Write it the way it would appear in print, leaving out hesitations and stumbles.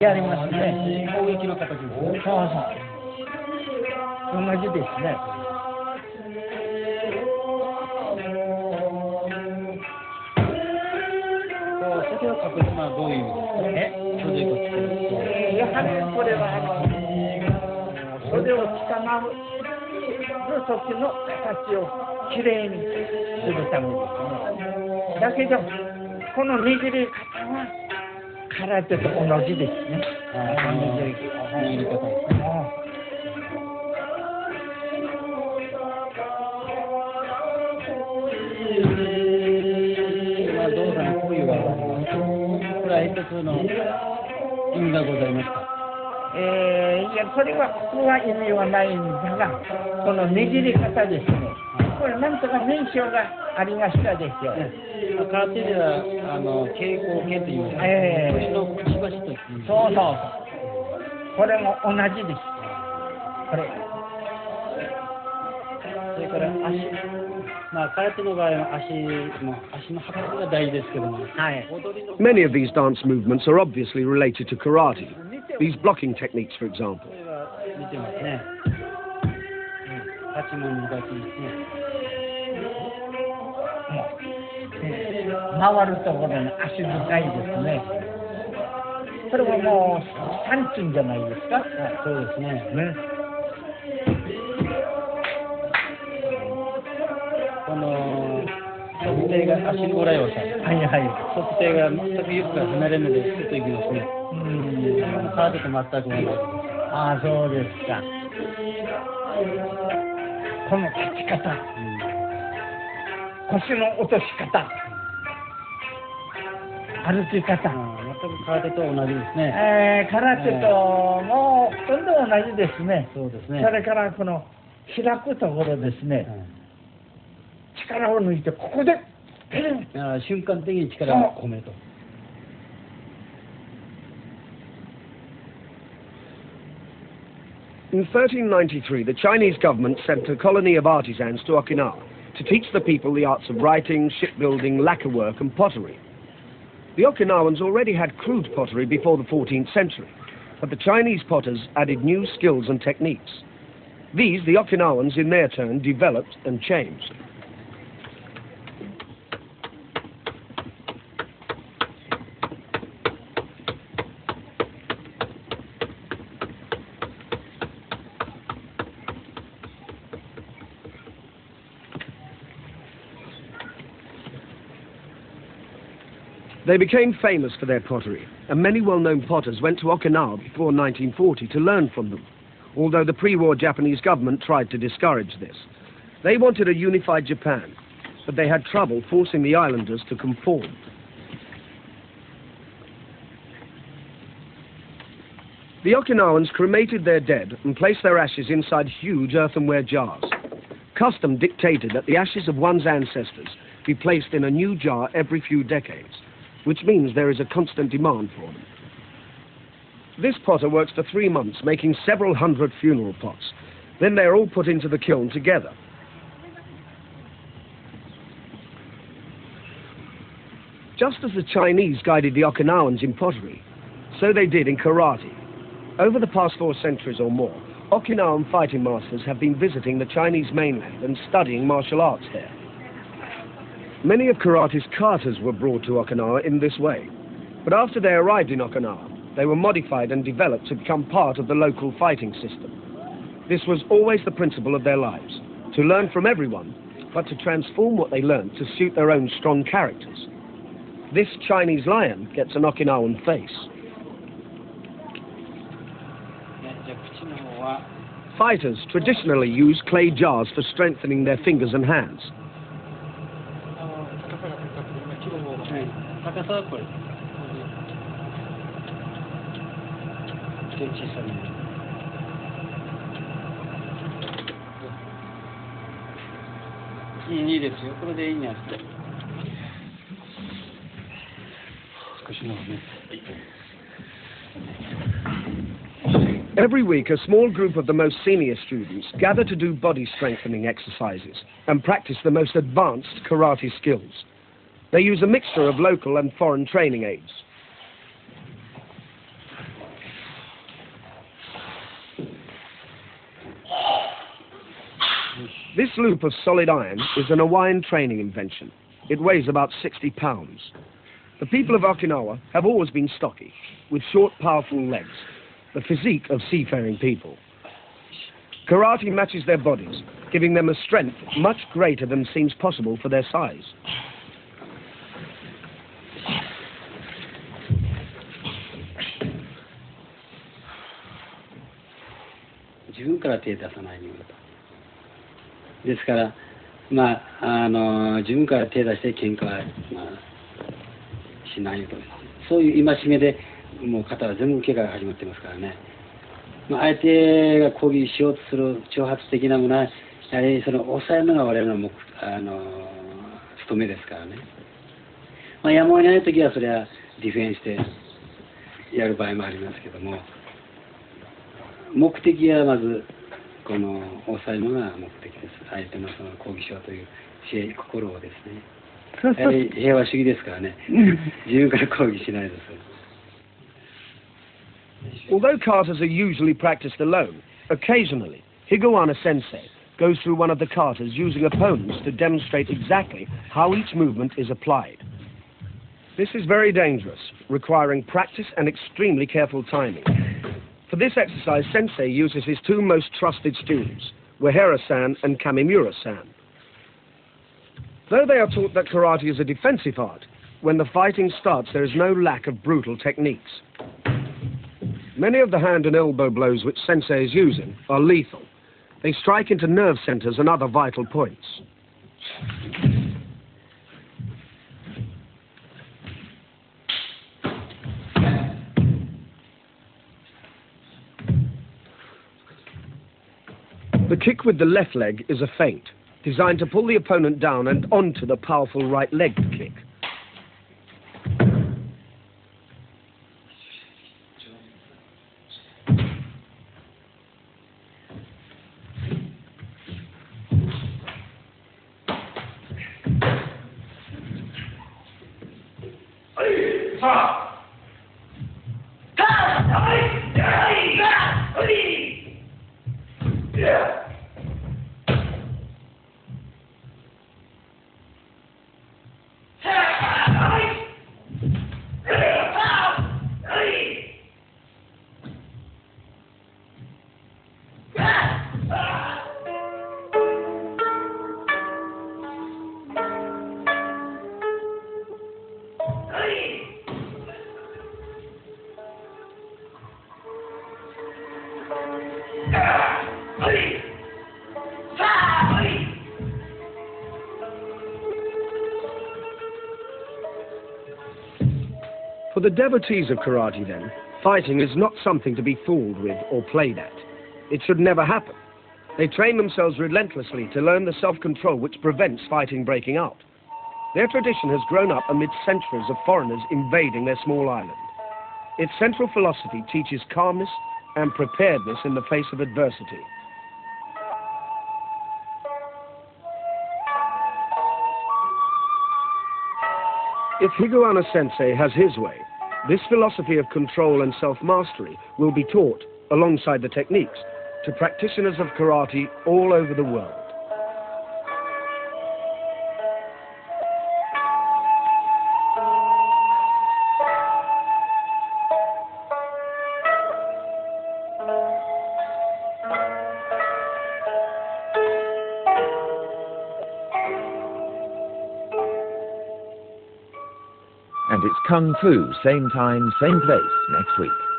やりますね。攻撃の形ですね。そうそう。同じですね。袖を隠すのはどういう意味ですか？袖をつける。やはりこれは袖をつかまる時の形をきれいにするためですね。だけどこの握り方は空手と同じですね。握り方ですね。動作にこういうのがあります。これは一つの意味がございますか？いや、それはここは意味はないんだが、この握り方ですね。これなんとか名称がありましたですよ。空手では稽古剣と言いますか。腰のくちばしと言います。そうそう。これも同じです。これ。それから足。空手の場合は足の幅が大事ですけども。Many of these dance movements are obviously related to karate. These blocking techniques, for example. これは似てますね。立ちもみ立ちですね。回るところの足使いですね。それはもう三鎮じゃないですか。そうですね。この測定が足の裏を押さえる。測定が全くゆっくり離れるのでスッといきますね。空手と全く同じ。ああ、そうですか。この立ち方、腰の落とし方、歩き方、全く空手と同じですね。空手ともうほとんど同じですね。そうですね。それからこの開くところですね。力を抜いてここで瞬間的に力を込めると。In 1393, the Chinese government sent a colony of artisans to Okinawa to teach the people the arts of writing, shipbuilding, lacquer work and pottery. The Okinawans already had crude pottery before the 14th century, but the Chinese potters added new skills and techniques. These, the Okinawans in their turn, developed and changed. They became famous for their pottery, and many well-known potters went to Okinawa before 1940 to learn from them, although the pre-war Japanese government tried to discourage this. They wanted a unified Japan, but they had trouble forcing the islanders to conform. The Okinawans cremated their dead and placed their ashes inside huge earthenware jars. Custom dictated that the ashes of one's ancestors be placed in a new jar every few decades, which means there is a constant demand for them. This potter works for 3 months, making several hundred funeral pots. Then they are all put into the kiln together. Just as the Chinese guided the Okinawans in pottery, so they did in karate. Over the past 4 centuries or more, Okinawan fighting masters have been visiting the Chinese mainland and studying martial arts there. Many of karate's katas were brought to Okinawa in this way, but after they arrived in Okinawa, they were modified and developed to become part of the local fighting system. This was always the principle of their lives, to learn from everyone, but to transform what they learned to suit their own strong characters. This Chinese lion gets an Okinawan face. Fighters traditionally use clay jars for strengthening their fingers and hands. Every week, a small group of the most senior students gather to do body strengthening exercises and practice the most advanced karate skills. They use a mixture of local and foreign training aids. This loop of solid iron is an Hawaiian training invention. It weighs about 60 pounds. The people of Okinawa have always been stocky, with short, powerful legs, the physique of seafaring people. Karate matches their bodies, giving them a strength much greater than seems possible for their size. Thisから自分から手出して喧嘩はしないと、そういう戒めでもう肩は全部怪我が始まってますからね。相手が攻撃しようとする挑発的なものはやはりその抑えるのが我々の務めですからね。やむを得ない時はそれはディフェンスでやる場合もありますけども、目的はまずこの抑えるのが目的です。相手のその攻撃しようという心をですね。やはり平和主義ですからね。自分から攻撃しないです。Although katas are usually practiced alone, occasionally Higuana Sensei goes through one of the katas using opponents to demonstrate exactly how each movement is applied. This is very dangerous, requiring practice and extremely careful timing. For this exercise, Sensei uses his two most trusted students, Wahera-san and Kamimura-san. Though they are taught that karate is a defensive art, when the fighting starts there is no lack of brutal techniques. Many of the hand and elbow blows which Sensei is using are lethal. They strike into nerve centers and other vital points. The kick with the left leg is a feint, designed to pull the opponent down and onto the powerful right-legged kick. For the devotees of karate, then, fighting is not something to be fooled with or played at. It should never happen. They train themselves relentlessly to learn the self-control which prevents fighting breaking out. Their tradition has grown up amid centuries of foreigners invading their small island. Its central philosophy teaches calmness and preparedness in the face of adversity. If Higuana Sensei has his way, this philosophy of control and self-mastery will be taught, alongside the techniques, to practitioners of karate all over the world. And it's Kung Fu, same time, same place, next week.